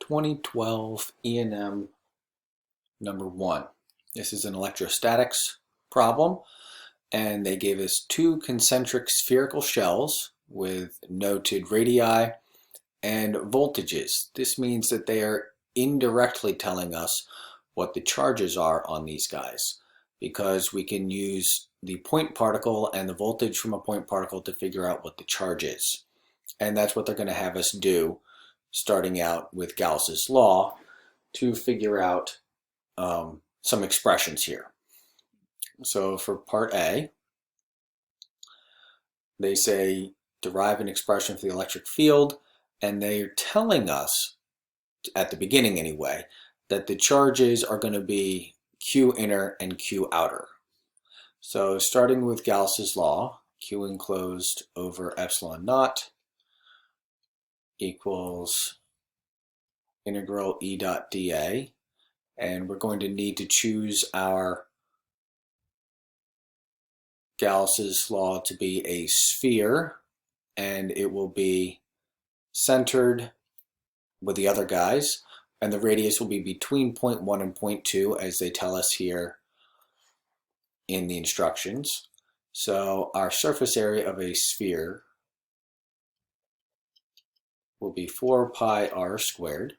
2012 E&M number 1. This is an electrostatics problem, and they gave us two concentric spherical shells with noted radii and voltages. This means that they are indirectly telling us what the charges are on these guys, because we can use the point particle and the voltage from a point particle to figure out what the charge is. And that's what they're going to have us do, starting out with Gauss's law, to figure out some expressions here. So for part A, they say derive an expression for the electric field, and they're telling us, at the beginning anyway, that the charges are going to be Q inner and Q outer. So starting with Gauss's law, Q enclosed over epsilon naught equals integral E dot dA, and we're going to need to choose our Gauss's law to be a sphere, and it will be centered with the other guys, and the radius will be between 0.1 and 0.2 as they tell us here in the instructions. So our surface area of a sphere will be 4 pi r squared,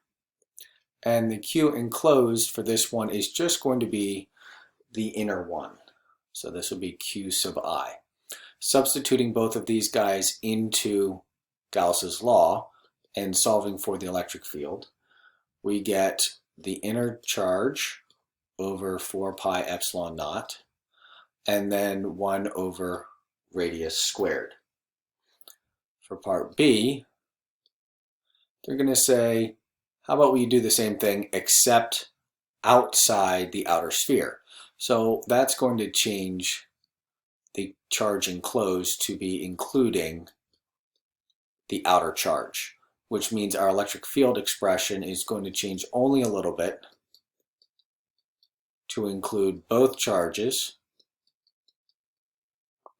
and the Q enclosed for this one is just going to be the inner one. So this will be Q sub I. Substituting both of these guys into Gauss's law and solving for the electric field, we get the inner charge over 4 pi epsilon naught, and then 1 over radius squared. For part B, they're going to say, how about we do the same thing except outside the outer sphere? So that's going to change the charge enclosed to be including the outer charge, which means our electric field expression is going to change only a little bit to include both charges,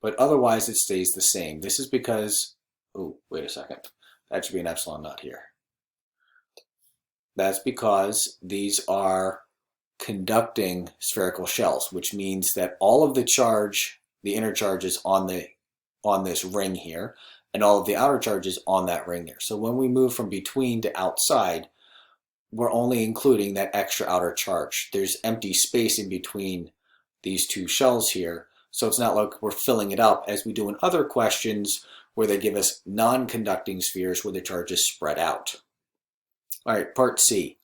but otherwise it stays the same. This is because, oh, wait a second, that should be an epsilon naught here. That's because these are conducting spherical shells, which means that all of the charge, the inner charge, is on this ring here, and all of the outer charges on that ring there. So when we move from between to outside, we're only including that extra outer charge. There's empty space in between these two shells here, so it's not like we're filling it up as we do in other questions where they give us non-conducting spheres where the charge is spread out. All right, part C.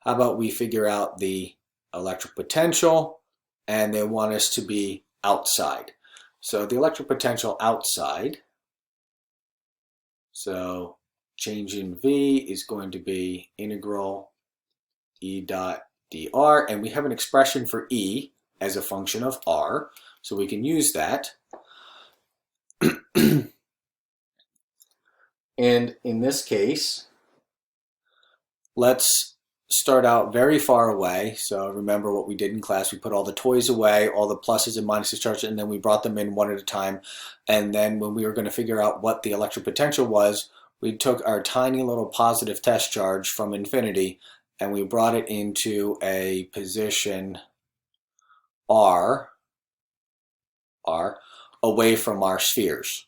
How about we figure out the electric potential, and they want us to be outside. So the electric potential outside, so change in V is going to be integral E dot dr, and we have an expression for E as a function of R, so we can use that. And in this case, let's start out very far away. So remember what we did in class. We put all the toys away, all the pluses and minuses charged, and then we brought them in one at a time. And then when we were going to figure out what the electric potential was, we took our tiny little positive test charge from infinity and we brought it into a position R away from our spheres.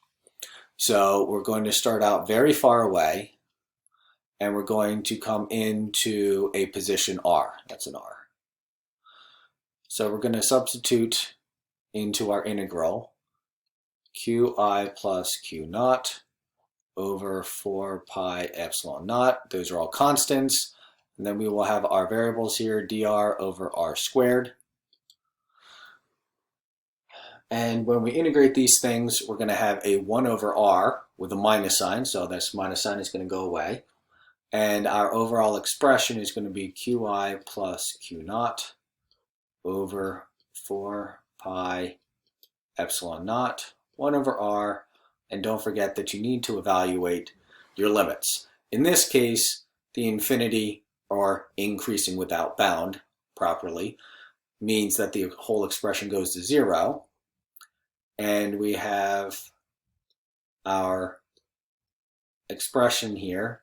So we're going to start out very far away, and we're going to come into a position R. That's an R. So we're going to substitute into our integral Qi plus Q naught over 4 pi epsilon naught. Those are all constants. And then we will have our variables here, dr over r squared. And when we integrate these things, we're going to have a 1 over r with a minus sign. So this minus sign is going to go away. And our overall expression is going to be Qi plus Q naught over 4 pi epsilon naught, 1 over r, and don't forget that you need to evaluate your limits. In this case, the infinity, or increasing without bound properly, means that the whole expression goes to 0, and we have our expression here,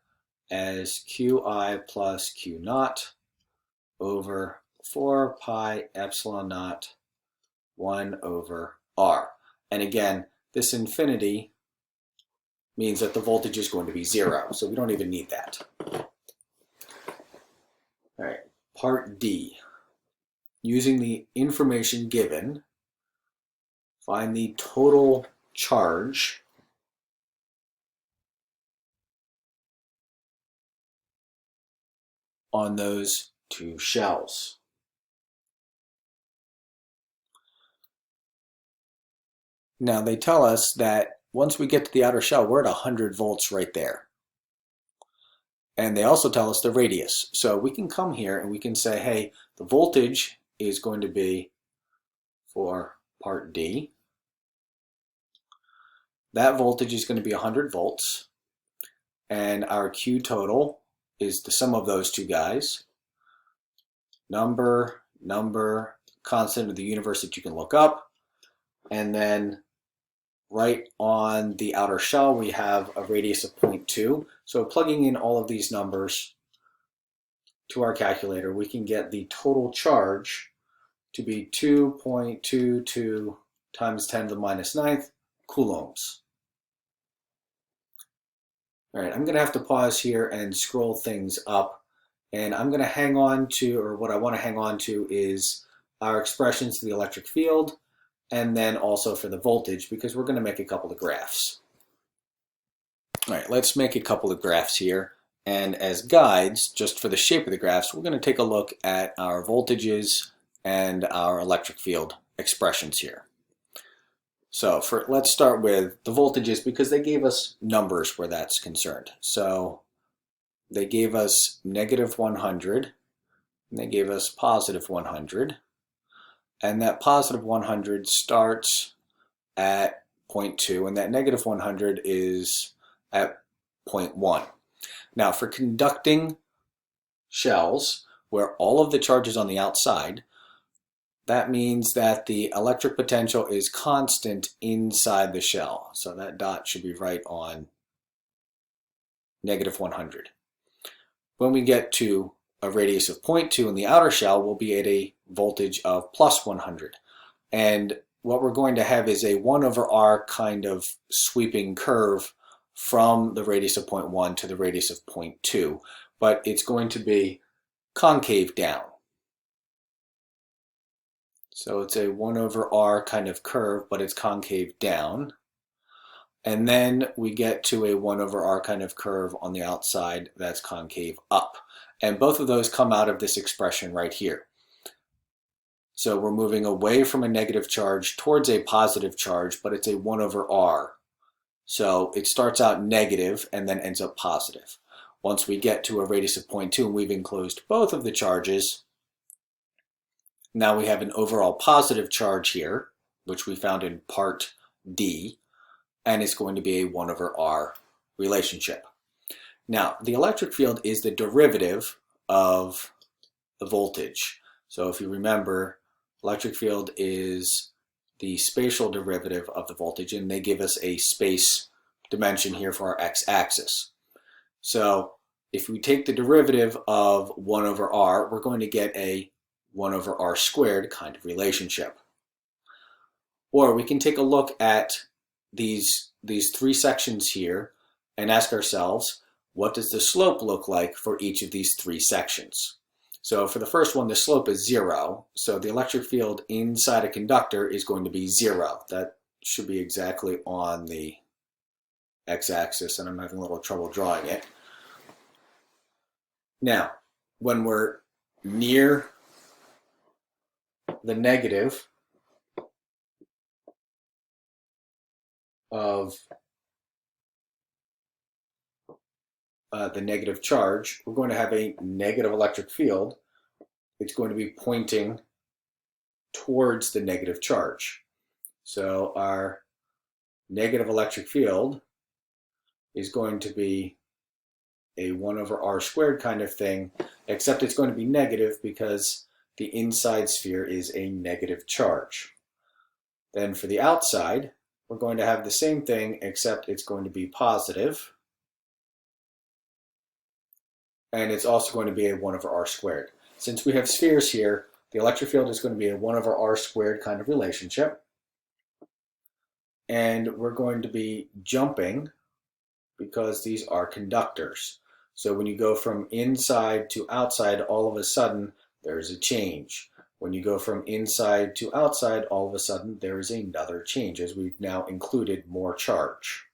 as Qi plus Q naught over 4 pi epsilon naught 1 over R. And again, this infinity means that the voltage is going to be 0, so we don't even need that. All right, part D. Using the information given, find the total charge on those two shells. Now they tell us that once we get to the outer shell, we're at 100 volts right there. And they also tell us the radius. So we can come here and we can say, hey, the voltage is going to be, for part D, that voltage is going to be 100 volts. And our Q total is the sum of those two guys. Number, constant of the universe that you can look up. And then right on the outer shell, we have a radius of 0.2. So plugging in all of these numbers to our calculator, we can get the total charge to be 2.22 times 10 to the minus 9th coulombs. All right, I'm going to have to pause here and scroll things up. And I'm going to hang on to, or what I want to hang on to is our expressions for the electric field, and then also for the voltage, because we're going to make a couple of graphs. All right, let's make a couple of graphs here. And as guides, just for the shape of the graphs, we're going to take a look at our voltages and our electric field expressions here. So let's start with the voltages, because they gave us numbers where that's concerned. So they gave us negative 100, and they gave us positive 100. And that positive 100 starts at 0.2, and that negative 100 is at 0.1. Now, for conducting shells, where all of the charge is on the outside, that means that the electric potential is constant inside the shell. So that dot should be right on negative 100. When we get to a radius of 0.2 in the outer shell, we'll be at a voltage of plus 100. And what we're going to have is a 1 over R kind of sweeping curve from the radius of 0.1 to the radius of 0.2, but it's going to be concave down. So it's a 1 over R kind of curve, but it's concave down. And then we get to a 1 over R kind of curve on the outside that's concave up. And both of those come out of this expression right here. So we're moving away from a negative charge towards a positive charge, but it's a 1 over R. So it starts out negative and then ends up positive. Once we get to a radius of 0.2 and we've enclosed both of the charges, now we have an overall positive charge here, which we found in part D, and it's going to be a 1 over R relationship. Now, the electric field is the derivative of the voltage. So if you remember, electric field is the spatial derivative of the voltage, and they give us a space dimension here for our x-axis. So if we take the derivative of 1 over R, we're going to get a 1 over R squared kind of relationship. Or we can take a look at these three sections here and ask ourselves, what does the slope look like for each of these three sections? So for the first one, the slope is 0. So the electric field inside a conductor is going to be 0. That should be exactly on the x-axis, and I'm having a little trouble drawing it. Now, when we're near the negative of the negative charge, we're going to have a negative electric field. It's going to be pointing towards the negative charge. So our negative electric field is going to be a 1 over R squared kind of thing, except it's going to be negative because the inside sphere is a negative charge. Then for the outside, we're going to have the same thing, except it's going to be positive. and it's also going to be a 1 over r squared. Since we have spheres here, the electric field is going to be a 1 over r squared kind of relationship. And we're going to be jumping because these are conductors. So when you go from inside to outside, all of a sudden, there's a change. When you go from inside to outside, all of a sudden, there is another change as we've now included more charge.